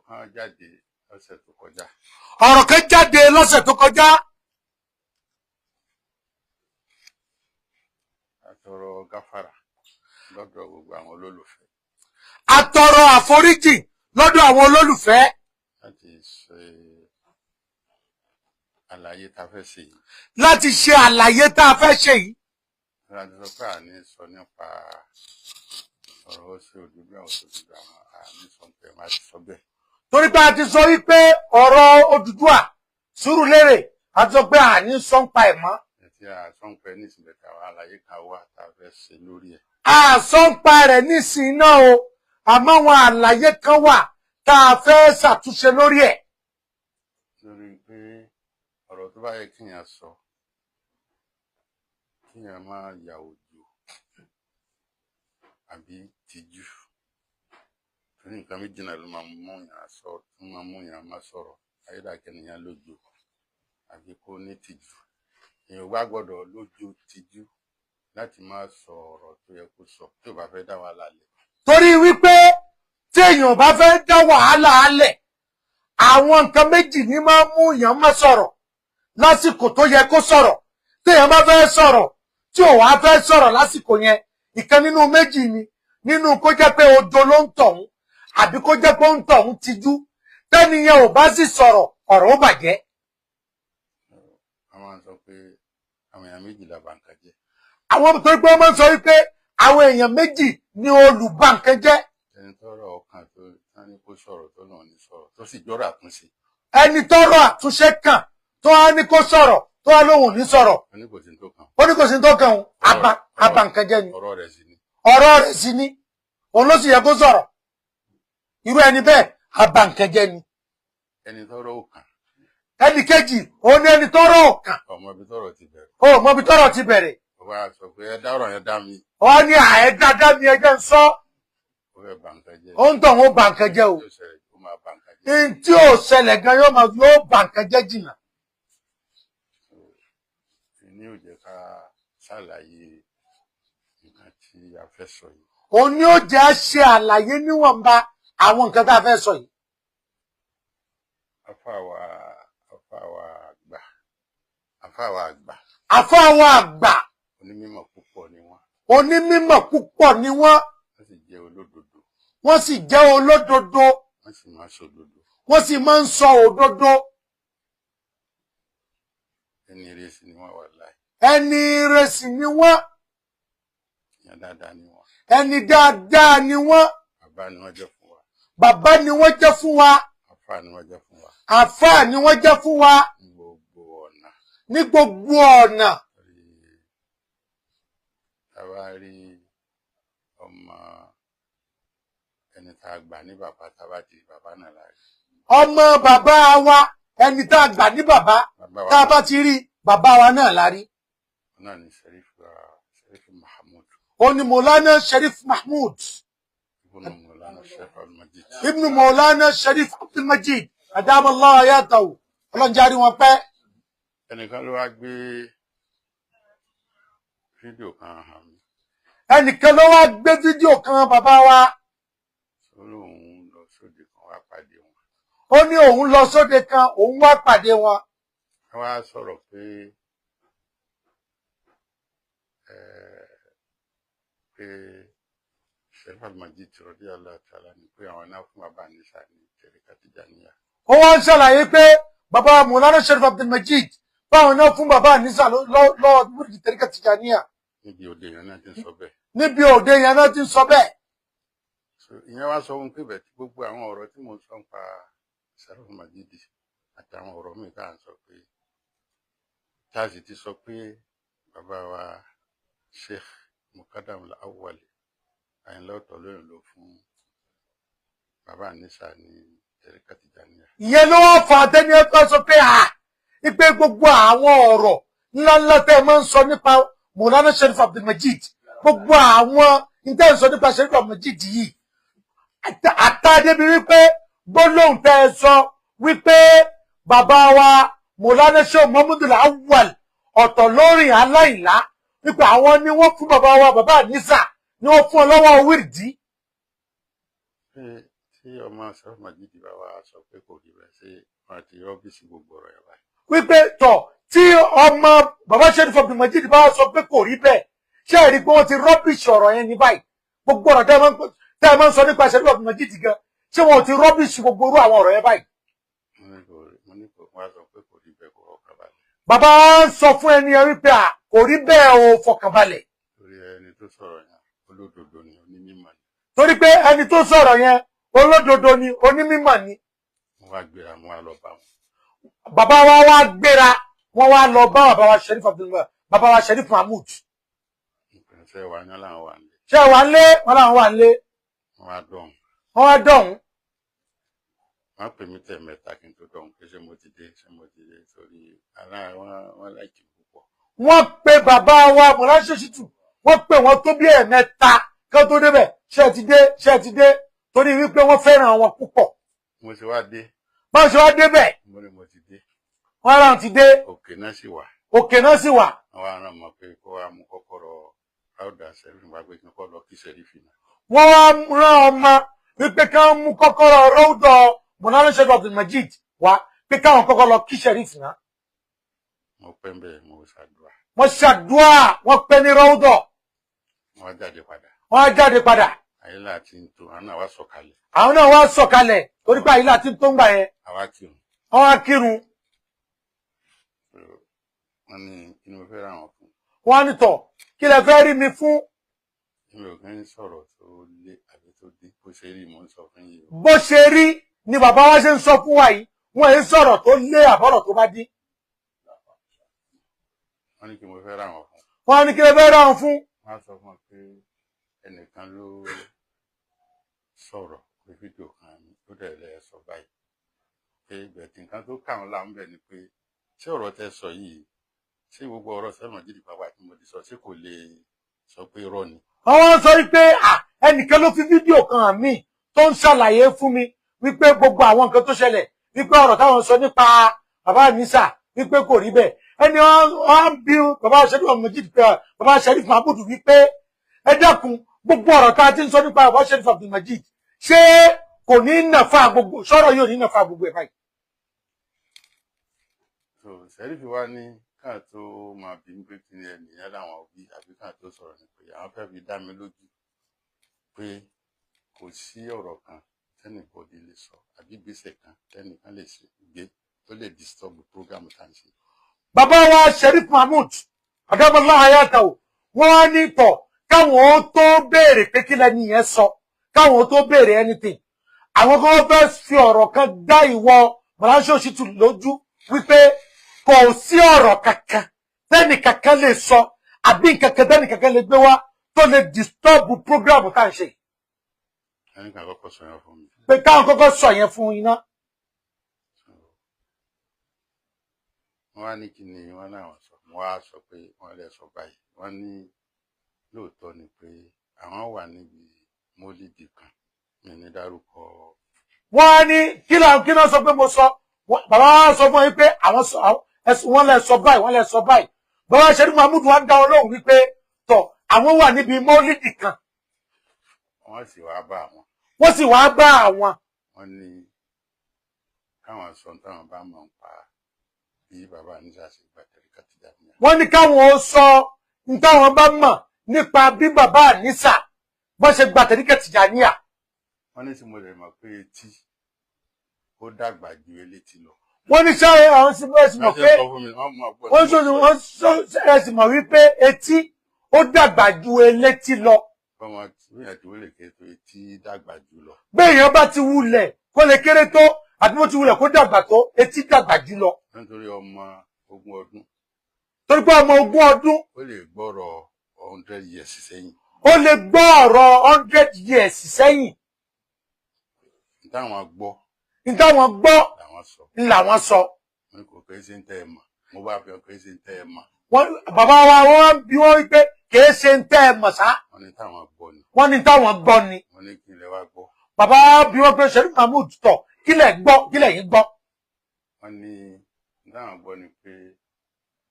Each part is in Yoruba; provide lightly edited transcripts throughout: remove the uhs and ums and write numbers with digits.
kan jáde lọ́sẹ̀ tó kọjá. ọ̀rọ̀ kan jáde lọ́sẹ̀ tó kọjá. Àtọrọ gáfárà lọ́dọ̀ gbogbo àwọn olólùfẹ́. Àtọrọ àforíjì lọ́dọ̀ àwọn olólùfẹ́. Láti ṣe àlàyé tá a fẹ́ ṣe yìí. Láti ṣe àlàyé tá a fẹ́ ṣe yìí. Láti sọ pé àní sọ nípa ọ̀rọ̀ ó sí Odùduwà òṣòdùdù àwọn àní sọ pé má ti sọ bẹ́ẹ̀. Torí pé a ti sọ wípé ọ̀rọ̀ Odùduwà Sùúrùlérè a ti sọ pé àní sọ ń pa ẹ̀ mọ́. Tí a sọ ń pẹ́ nísìnyí àwọn àlàyé kan wà tá a fẹ́ ṣe lórí ẹ̀. A sọ ń pa rẹ̀ nísìnyí náà o, àmọ́ àwọn àlàyé kan wà tá a fẹ́ ṣàtúnṣe lórí ẹ̀. Lórí pé ọ̀rọ̀ tó bá yẹ kíyàn sọ, kíyàn máa yà ojú àbí tìjú. Torí nǹkan méjì náà ló máa mú yàn sọ, tó máa mú yàn má sọ̀rọ̀. Ayédàkẹ́niyàn lójú àbí kó ní tìjú. Èèyàn wá gbọ́dọ̀ lójú tìjú láti máa sọ ọ̀rọ̀ tó yẹ kó sọ tí ò bá fẹ́ dá wàhálà lẹ̀. Torí wípé tí èèyàn bá fẹ́ dá wàhálà lẹ̀, àwọn nǹkan méjì ní máa mú èèyàn má sọ̀rọ̀ lásìkò tó yẹ kó sọ̀rọ̀. Tí èèyàn bá fẹ́ sọ̀rọ̀ tí ò wá fẹ́ sọ̀rọ̀ lásìkò yẹn, ìkan nínú méjì ni, nínú kó jẹ́ pé ojo ló ń tọ̀hún àbí kó jẹ́ pé ó ń tọ̀hún tijú. Tẹ́niyẹn ò bá sì sọ̀rọ̀, ọ̀rọ̀ ó bàjẹ́. Wọ́n máa ń sọ pé àwọn èèyàn méjì la bà nǹkan jẹ́. Àwọn tó pé wọ́n máa ń sọ wípé àwọn èèyàn méjì ni olùbá nǹkan jẹ́. Ẹni tọ́rọ̀ ọkàn tó ní kó sọ̀rọ̀ tó náà ní sọ̀rọ̀ tó sì jọ́rọ̀ àtúnṣe. Ẹni tọ́rọ̀ àtúnṣe kàn tó á ní kó sọ̀rọ̀ tó á lóhùn ní sọ̀rọ̀. Ó ní kò sí tó kàn. Ó ní kò sí tó kàn òun, àbá nǹkan jẹ́ ni. Ọ̀rọ̀ rẹ̀ sì ni. Ọ̀rọ̀ rẹ̀ sì ni. Òun ló sì yẹ kó sọ̀rọ̀. Irú ẹni bẹ́ẹ̀ àbá nǹkan jẹ́ ni. Ẹni tọ́rọ̀ ò kàn. Ẹni kejì òun ni ẹni tọ́rọ̀ ò kàn. Ọmọ ibi tọ́rọ̀ ti bẹ̀rẹ̀. Ó mọ ibi tọ́rọ̀ ti bẹ̀rẹ̀. Ó wá sọ pé ẹ dá ọ̀rọ̀ yẹn dá mi. Ó ní àẹ dáadáa mi ẹjẹ́ ń sọ. Ó fẹ́ bà nǹkan jẹ́. Ó ń tọ̀ wọ́n bà nǹkan jẹ́ o. Ó máa bà nǹkan jẹ́. Ní tí ò ṣẹlẹ̀ gan yóò bà nǹkan jẹ́ jìnnà. Ní ò jẹ́ ká ṣàlàyé nǹkan tí a fẹ́ sọ yìí. Òun ni ó jẹ́ ṣe àlàyé níwọ̀nba àwọn nǹkan tá a fẹ́ sọ yìí. Àfáàwọ̀ àgbà. Onímọ̀ púpọ̀ ni wọ́n. Onímọ̀ púpọ̀ ni wọ́n. Wọ́n sì jẹ́ olódodo. Wọ́n sì jẹ́ olódodo. Wọ́n sì máa ń sọ òdodo. Wọ́n sì máa ń sọ òdodo. Ẹni ire sì ni wọ́n wà láì. Ẹni ire sì ni wọ́n. Èèyàn dáadáa ni wọ́n. Ẹni dáadáa ni wọ́n. Bàbá ni wọ́n jẹ́ fún wa. Bàbá ni wọ́n jẹ́ fún wa. Àfáà ni wọ́n jẹ́ fún wa. Àfáà ni wọ́n jẹ́ fún wa. Ní gbogbo ọ̀nà. Ní gbogbo ọ̀nà. Tàbá rí ọmọ ẹni tá a gbà ní bàbá tàbá di bàbá náà láàrin. Ọmọ bàbá wa ẹni tá a gbà ní bàbá tá a bá ti rí bàbá wa náà lárí. Náà ni Sharif Mahmoud. Ó ní Maulana Sharif Mahmoud. Ibnu Maulana Sharif Al-Majid. Ibnu Maulana Sharif Al-Majid. Adamallahu hayatahu. Ọlọ́njárí wọn pẹ́. Ẹnìkan ló wá gbé fídíò kan hàn mí. Ẹnìkan ló wá gbé fídíò kan bàbá wa. Ó lóun lọ sóde kan wá pàdé wọn. Ó ní òun lọ sóde kan òun wá pàdé wọn. Wọ́n wá sọ̀rọ̀ pé Sharif Al-Majid radiyallahu ta'ala ni pé àwọn náà fún bàbá Inisa ní tẹ̀ríkà Tìjàníyà. Ó wá ń ṣàlàyé pé bàbá Maulana Sharif Abdul-Majid báwọn náà fún bàbá Inisa lọ́wọ́ Wiridi tẹ̀ríkà Tìjàníyà. Níbi òde yẹn náà ti ń sọ bẹ́ẹ̀. Níbi òde yẹn náà ti ń sọ bẹ́ẹ̀. Ìyẹn wá sọ fún pé bẹ́ẹ̀ tí gbogbo àwọn ọ̀rọ̀ tí mo sọ ń pa Sharif Al-Majid àtàwọn ọ̀rọ̀ míì tá à ń sọ pé tá a sì ti sọ pé bàbá wa Sheikh Muqaddam al-Awwal Àyìnlá Ọ̀tọ̀lóyìn ló fún bàbá Inisa ní tẹ̀ríkà Tìjàníyà. Ìyẹn ló wá fà á tẹ́ni ẹ̀kọ́ sọ pé ipe gbogbo àwọn ọ̀rọ̀ ńláńlá tẹ́ ẹ máa ń sọ nípa Maulana Sharif Abdul-Majid gbogbo àwọn ìtẹ́ ń sọ nípa Sharif Abdul-Majid yìí àtàdébi wípé gbólóhùn tẹ́ ẹ sọ wípé bàbá wa Maulana Sheikh Muhammadul Awwal Ọ̀tọ̀lóyìn Aláìlá wípé àwọn ni wọ́n fún bàbá wa bàbá Inisa ni wọ́n fún ọ lọ́wọ́ Wiridi. Tí tí ọmọ Sẹ́rífù Màjídì bá wá sọ pé kò rí bẹ́ẹ̀ ṣé wọn àti rọ́bìsì gbogbo ọ̀rọ̀ yẹn báyìí. wípé tọ̀ tí ọmọ bàbá Sherifu Abdul Majid bá sọ pé kò rí bẹ́ẹ̀ ṣé ẹ rí i pé wọ́n ti rọ́bìṣì ọ̀rọ̀ yẹn ní báyìí gbogbo ọ̀rọ̀ tẹ́ ẹ máa ń sọ nípa Sherifu Abdul Majid gan ṣé wọn ò ti rọ́bìṣì gbogbo orú àwọn ọ̀rọ̀ yẹn báyìí. mo ní kò wá sọ pé kò rí bẹ́ẹ̀ kò fọkàn balẹ̀. bàbá sọ fún ẹni yẹn wípé kò rí bẹ́ẹ̀ o fọkànbalẹ̀. torí ẹni tó sọ̀rọ̀ yẹn olódodo ni onímọ̀ ni. torí pé ẹni tó sọ̀rọ̀ yẹn olódodo ni onímọ̀ ni. wọ́n wá gbéra wọn wá lọ bá wọn. bàbá wa wá gbéra wọn wá lọ bá bàbá wa Sherifu Abdul bàbá wa Sherifu Mahmood. ṣé wàá ní ọlọ́run wà nílé. ṣé wàá lé wọn làwọn wà nílé. wọ́n wá dọ̀hún. wọ́n wá dọ̀hún. wọ́n pè mí tẹ̀mẹ́ta kí n tó dọ̀hún pé ṣé mo ti dé torí ara wọn láìkí púpọ̀. wọ́n pe bàbá wa Mọ̀láṣẹ́ṣítù wọ́n pè wọ́n tó bí ẹ̀mẹ́ta kí wọ́n tó débẹ̀ ṣé ẹ ti dé torí wípé wọ́n fẹ́ràn wọn púpọ̀. mo ti wá dé. báwo ṣe wá débẹ̀. mo ní mo ti dé. wọ́n ara wọn ti dé. òkè náà sì wà. òkè náà sì wà. wọ́n wá rán mọ́ pé kó wá mú kọ́kọ́rọ́ ráúdà Sherifu nígbà pé kí n kọ́ lọ kí Sherifu náà. wọ́n wá rán ọmọ wípé ká mú kọ́kọ́rọ́ ráúdà Mọ̀lánà Sherifu Abdul Majid wá pé káwọn kọ́kọ́ lọ kí Sherifu náà. mo pẹ́ ń bẹ̀ mo ṣàdúrà. wọ́n ṣàdúrà wọ́n pẹ́ ní ráúdà. wọ́n jáde padà. wọ́n jáde padà. àyílà àti ntò àwọn náà wá sọ̀kalẹ̀. àwọn náà wá sọ̀kalẹ̀ torí pé àyílà àti ntò ń gbà yẹn. àwa kírun. wọ́n wá kírun. wọ́n ní kí ni mo fẹ́ ra wọn fún. wọ́n á ní tọ̀ kí lẹ fẹ́ rí mi fún. mi ò kàn ń sọ̀rọ̀ tó lé àbí tó dé bó ṣe rí mo ń sọ fún yìí. bó ṣe rí ni bàbá wa ṣe ń sọ fún wa yìí wọ́n ń sọ̀rọ̀ tó lé àbọ̀rọ̀ tó bá dín. wọ́n ní kí mo fẹ́ ra wọn fún. wọ́n á ní kí lẹ fẹ́ ra wọn fún. wọ́n á sọ fún ọ pé ẹnìkan ló sọ̀rọ̀ pé fídíò kan tó dẹ̀ lẹ́ sọ báyìí pé ìgbẹ̀tì nǹkan tó kà wọ́n láwọn bẹ̀ ni pé ṣé ọ̀rọ̀ tẹ́ sọ yìí ṣé gbogbo ọ̀rọ̀ Sẹ́rífù Màjídì pàpà tí mo ti sọ ṣé kò lè sọ pé irọ́ ni. àwọn sọ wípé ẹnìkan ló fi fídíò kan hàn mí tó ń ṣàlàyé fún mi wípé gbogbo àwọn nǹkan tó ṣẹlẹ̀ wípé ọ̀rọ̀ táwọn sọ nípa bàbá Inisa wípé kò rí bẹ́ẹ̀ ẹni wọ́n bí bàbá Sherifu Majid bàbá Sherifu Mahmood wípé ẹ dákun gbogbo ọ̀rọ̀ tá a ti ń sọ nípa bàbá Sherifu Abdul Majid ṣé kò ní nàfà gbogbo sọ̀rọ̀ yóò ní nàfà gbogbo ẹ̀ báyìí. so Sherifu wa ní káà tó máa bí ń pé kí ni ẹnìyẹn láwọn òbí àbí káà tó sọ̀rọ̀ ní pé àwọn fẹ́ fi dá mi lójú pé kò sí ọ̀rọ̀ kan tẹ́nìbọ̀dì lè sọ àbí gbèsè kan tẹ́nìkan lè ṣe gbé tó lè disturb program tá à ń ṣe. bàbá wa Sherifu Mahmood àdàbọ̀lá àyàtà ò wọ́n á ní tọ̀ káwọn ó tó béèrè pé kí lẹ́ni yẹn sọ káwọn ó tó béèrè anything àwọn kan fẹ́ fi ọ̀rọ̀ kan dá ìwọ Mọ̀láṣẹ́ṣítù lójú wípé kò sí ọ̀rọ̀ kankan tẹ́nì kankan lè sọ àbí nǹkankan tẹ́nì kankan lè gbé wá tó lè disturb program tá à ń ṣe. ẹnì kan kọ́kọ́ sọ yẹn fún mi. pé káwọn kọ́kọ́ sọ yẹn fún iná. wọ́n á ní kí ni wọ́n náà sọ wọ́n á sọ pé wọ́n lè sọ báyìí wọ́n ní lóòótọ́ ni pé àwọn wà níbi mólídì kan mi ní dárúkọ. wọ́n á ní kí náà sọ pé mo sọ bàbá wa sọ fún yín pé wọ́n lè sọ báyìí wọ́n lè sọ báyìí bàbá Sherifu Mahmood wá dá wọn lóhùn wípé tọ̀ àwọn wà níbi mólídì kan. wọ́n sì wá bá àwọn. wọ́n sì wá bá àwọn. wọ́n ní káwọn sọ táwọn bá mọ̀ ń pa bí bàbá Inisa ṣe gba tẹ̀ríkà Tìjàníyà. wọ́n ní káwọn ó sọ táwọn bá mọ̀ nípa bí bàbá Inisa bọ́n ṣe gba tẹ̀ríkà Tìjàníyà. wọ́n ní tí mo lè mọ̀ pé etí ó dàgbà ju elétí lọ. wọ́n ní sáré àwọn sì mọ̀ pé wọ́n sì mọ̀ wípé etí ó dàgbà ju elétí lọ. ọmọ ìyàtí ó lè kéré tó etí dàgbà jù lọ. béèyàn bá ti wulẹ̀ kó lè kéré tó àti bó ti wulẹ̀ kó dàgbà tó etí dàgbà jù lọ. nítorí ọmọ 20 ọdún. torí pé ọmọ 20 ọdún. ó lè gbọ́rọ̀ 100 years sẹ́yìn. ó lè gbọ́ ọ̀rọ̀ 100 years sẹ́yìn. táwọn gbọ́. táwọn gbọ́ làwọn sọ. wọn kò kéré sí ń tẹ́ ẹ mọ̀ mo bá fi ọkọ̀ sí ń tẹ́ ẹ mọ̀. bàbá wa wọ́n bí wọ́n wípé kìí ṣe ń tẹ́ ẹ mọ̀ sá. wọ́n ní táwọn gbọ́ ni. wọ́n ní táwọn gbọ́ ni. wọ́n ní kí ilẹ̀ wa gbọ́. bàbá bí wọ́n pé Sherifu Mahmood tọ̀ kílẹ̀ gbọ́ kílẹ̀ yín gbọ́. wọ́n ní táwọn gbọ́ ni pé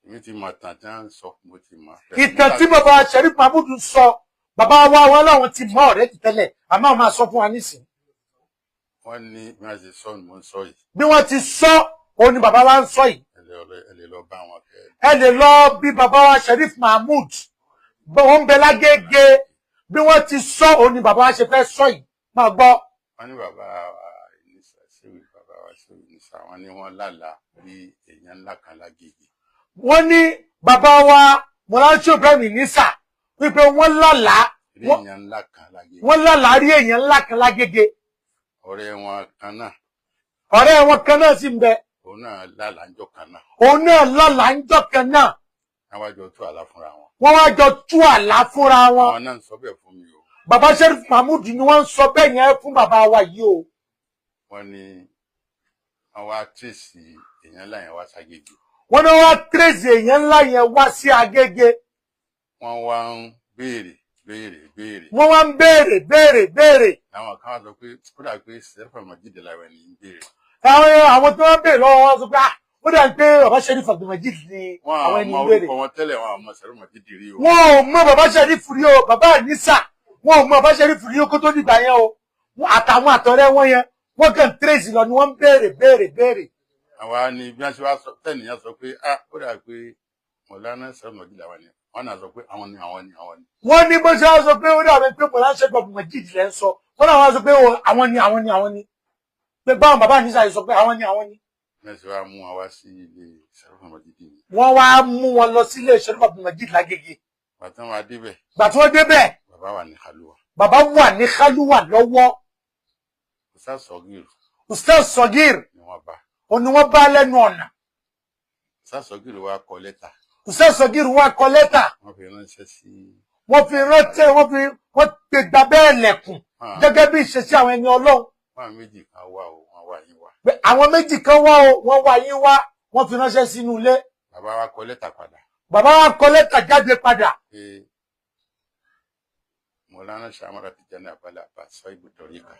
èmi ti mọ̀ tàn tí wọ́n sọ mo ti mọ̀. ìtàn tí bàbá Sherifu Mahmood sọ bàbá wa wọn láwọn ti mọ̀ ọ̀rẹ́ ti tẹ́lẹ̀ àmọ́ máa sọ fún wa nísìn. wọ́n ní bí wọ́n ṣe sọ ni mo ń sọ yìí. bí wọ́n ti sọ òun ni bàbá wa ń sọ yìí. ẹ lè lọ bá wọn kẹ́. ẹ lè lọ bí bàbá wa Sheriff Mahmood wọ́n ń bẹ lágége bí wọ́n ti sọ òun ni bàbá wa ṣe fẹ́ sọ yìí máa gbọ́. wọ́n ní bàbá wa Inisa ṣéwì bàbá wa ṣéwì Inisa wọ́n ní wọ́n lálàá rí èèyàn ńlá kan lágége. wọ́n ní bàbá wa Mọ̀láńtì Ibrahim Inisa wípé wọ́n lálàá rí èèyàn ńlá kan lágége. wọ́n lálàá rí èèyàn ńlá kan lágége. ọ̀rẹ́ wọn kan náà. ọ̀rẹ́ wọn kan náà sì ń bẹ. òun náà lálàá ńjọ́ kan náà. òun náà lálàá ńjọ́ kan náà. wọ́n wá jọ tú àlá fúnra wọn. wọ́n wá jọ tú àlá fúnra wọn. àwọn náà ń sọ bẹ́ẹ̀ fún mi o. bàbá Sheriff Mahmood ni wọ́n ń sọ bẹ́ẹ̀ yẹn fún bàbá wa yìí o. wọ́n ní wọ́n wá tírèsì èèyàn ńlá yẹn wá ságége. wọ́n ní wọ́n wá tírèsì èèyàn ńlá yẹn wá sí Agége. wọ́n wá ń béèrè. wọ́n wá ń béèrè. àwọn kan wá sọ pé kódà pé sẹ́fà mọ̀jídé làwọn ẹni ń béèrè. àwọn tó wọ́n béèrè lọ́wọ́ wọn sọ pé ó dà pé bàbá Sheriff Abdulmajid ni àwọn ẹni ń béèrè. wọn tẹ́lẹ̀ wọn àmọ́ sẹ́fà mọ̀jídé rí o. wọn ò mọ bàbá Sheriff rí o bàbá Inisa wọn ò mọ bàbá Sheriff rí o kó tó dìgbà yẹn o àtàwọn àtọ̀rẹ́ wọn yẹn wọ́n kàn tírèsì lọ ni wọ́n ń béèrè. àwa ni bí wọ́n ṣe wá sọ tẹ́nìyàn sọ pé ó dà pé Mọ̀lánà sẹ́fà mọ̀jídé làwọn ẹni wọ́n náà sọ pé àwọn ni. wọ́n ní bó ṣe wá sọ pé ó dàbí pé Mọ̀lánà Sheriff Abdulmajid lẹ́ ń sọ wọ́n náà wá sọ pé àwọn ni pé báwọn bàbá Inisa yìí sọ pé àwọn ni. mẹ́sì wá mú wọn wá sí ilé Sheriff Abdulmajid. wọ́n wá mú wọn lọ sílé Sheriff Abdulmajid lágége. bàtà wọn débẹ̀. gbàtí wọ́n débẹ̀. bàbá wà ní kálúwà. bàbá wà ní kálúwà lọ́wọ́. Ustaz Sogir ni wọ́n bá. òun ni wọ́n bá lẹ́nu ọ̀nà. Ustaz Sogir wá kọ lẹ́tà. Ustaz Sogir wá kọ lẹ́tà. wọ́n fi ránṣẹ́ sí. wọ́n pe gbà bẹ́ẹ̀ lẹ̀kùn gẹ́gẹ́ bí ìṣesí àwọn ẹni Ọlọ́run. wọ́n méjì kan wá o wọ́n wá yín wá. àwọn méjì kan wá o wọ́n wá yín wá wọ́n fi ránṣẹ́ sínú ilé. bàbá wa kọ lẹ́tà padà. bàbá wa kọ lẹ́tà jáde padà. Mọ̀lánà Sàmárà Tìjàní Àbálẹ̀ Àbá sọ ibùdórí kan.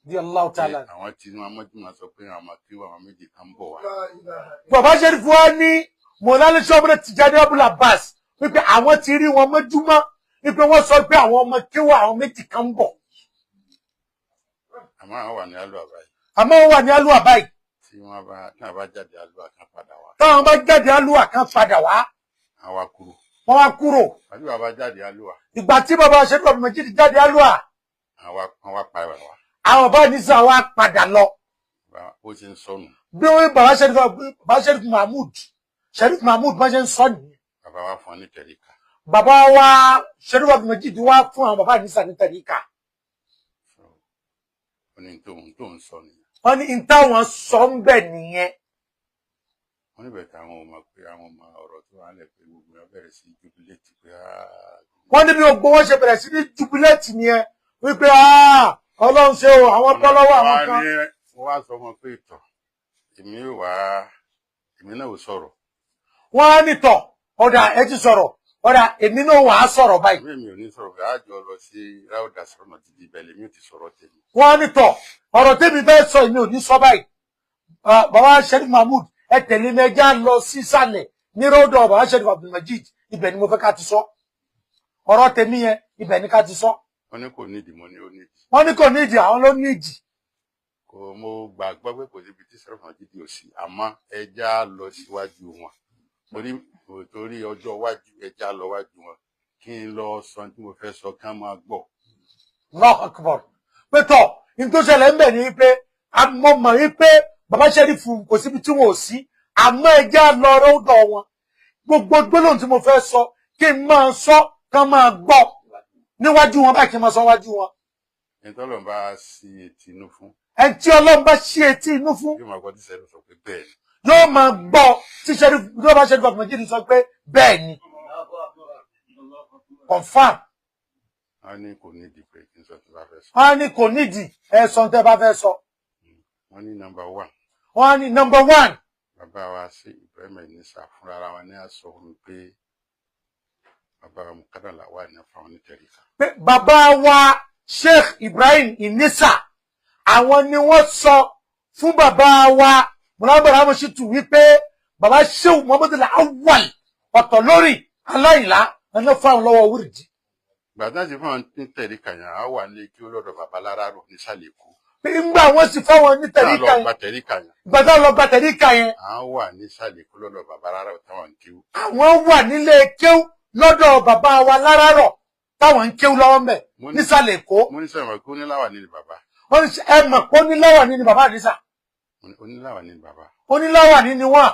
Di Allah Ta'ala. àwọn tí wọ́n mọ́júmọ́ sọ pé àwọn akéwà àwọn méjì kan ń bọ̀ wá. bàbá Sheriff wa ní Mọ̀lánà Sàmárà Tìjàní Àbálẹ̀ Àbá wípé àwọn ti rí wọn mọ́júmọ́ wípé wọ́n sọ pé àwọn ọmọ kéwà àwọn méjì kan ń bọ̀. àmọ́ àwọn wà ní alú àbáyé. wọ́n wà ní alú àbáyé. tí wọ́n bá jáde alú àkàn padà wá. táwọn bá jáde alú àkàn padà wá. àwa kúrò. wọ́n wá kúrò. àbí bàbá jáde alú à. ìgbà tí bàbá Sheriff Abdulmajid jáde alú à. àwọn wá pa ẹ̀wà wá. àwọn bá ní sọ wá padà lọ. ó ti ń sọnù. bí wọ́n bàbá Sheriff Mahmood bá ṣe ń sọ nìyẹn. bàbá wa fún ọ ní tẹ̀ríkà. bàbá wa Sheriff Abdulmajid wá fún àwọn bàbá Inisa ní tẹ̀ríkà. wọ́n ní tó ń sọ nìyẹn. wọ́n ní táwọn sọ ń bẹ̀ nìyẹn. wọ́n níbẹ̀ táwọn ọmọ pé àwọn ọmọ ọ̀rọ̀ tó wà lẹ̀ pé gbogbo wọn bẹ̀rẹ̀ sí jubiléètì pé wọ́n ní bí gbogbo wọn ṣe bẹ̀rẹ̀ sí ní jubiléètì nìyẹn wípé Ọlọ́run ṣe o àwọn bọ́ lọ́wọ́ àwọn kan. wọ́n wá sọ fún pé ìtọ̀ èmi náà ò sọ̀rọ̀. wọ́n á ní tọ̀ ọ̀dà ẹ ti sọ̀rọ̀ ọ̀dà èmi náà wà á sọ̀rọ̀ báyìí. mi ò ní sọ̀rọ̀ pé àjọ lọ sí ráúdà sọ̀rọ̀ náà títí ibẹ̀ lèmi ò ti sọ̀rọ̀ tèmi. wọ́n á ní tọ̀ ọ̀rọ̀ tèmi bẹ́ẹ̀ sọ èmi ò ní sọ báyìí. bàbá Sheriff Mahmood ẹ tẹ̀lé mi ẹja lọ sísàlẹ̀ ní ròdọ̀ bàbá Sheriff Abdulmajid ibẹ̀ ni mo fẹ́ ká ti sọ ọ̀rọ̀ tèmi yẹn ibẹ̀ ni ká ti sọ. wọ́n ní kò nídìí mo ní ó nídìí. wọ́n ní kò nídìí àwọn ló nídìí. mo gbàgbọ́ pé kò síbi tí Sheriff Abdulmajid ò sí àmọ́ ẹja lọ síwájú wọn torí ọjọ́ iwájú ẹja lọ wájú wọn kí n lọ sọ tí mo fẹ́ sọ ká máa gbọ́. Allahu Akbar pé tọ̀ ní tó ṣẹlẹ̀ ń bẹ̀ ni pé mo mọ̀ wípé bàbá Sheriff kò síbi tí wọn ò sí àmọ́ ẹja lọ rọ́dọ̀ wọn gbogbo gbólóhùn tí mo fẹ́ sọ kí n máa sọ kán máa gbọ́ níwájú wọn báyìí kí n máa sọ wájú wọn. ẹni tí Ọlọ́run bá ṣí etí inú fún. ẹni tí Ọlọ́run bá ṣí etí inú fún. yóò máa gbọ́ tí Sheriff sọ pé bẹ́ẹ̀ ni. yóò máa gbọ́ tí Sheriff Abdulmajid sọ pé bẹ́ẹ̀ ni. confam. wọ́n ní kò nídìí pé kí n sọ tí bá fẹ́ sọ. wọ́n ní kò nídìí ẹ̀sán tẹ́ bá fẹ́ sọ. wọ́n ní number 1. wọ́n ní number 1. bàbá wa sí Ibrahim Inisa fúnra ara wọn ní àsọ wọn pé bàbá wa mukadala wà ní fáwọn ní tẹ̀ríkà. bàbá wa Sheikh Ibrahim Inisa àwọn ni wọ́n sọ fún bàbá wa mọ̀lábàrà mọ̀ṣítù wípé bàbá Sheikh Muhammad Al-Awwal ọ̀tọ̀ lórí aláìlá ẹni fáwọn lọ́wọ́ Wiridi. gbàdá sí fáwọn ní tẹ̀ríkà yẹn á wà ní kí ó lọ́dọ̀ bàbá láràrò ní sàlẹ̀kù. Ńgbà wọ́n sì fáwọn ní tẹ̀ríkà yẹn. Ìgbà táwọn lọ gba tẹ̀ríkà yẹn. Àwọn wà ní sàlẹ̀ kó lọ́dọ̀ bàbá Lárárọ̀ táwọn ń kéwú. Àwọn wà nílé kéwú lọ́dọ̀ bàbá wa Lárárọ̀ táwọn ń kéwú lọ́wọ́ mbẹ̀ nísàlẹ̀ Èkó. Mo ní sọ̀rọ̀ pé oníláwà ní bàbá. Wọ́n ní ẹ mọ̀ pé oníláwà ní bàbá Inisa. Oníláwà ní bàbá. Oníláwà ní wọ́n.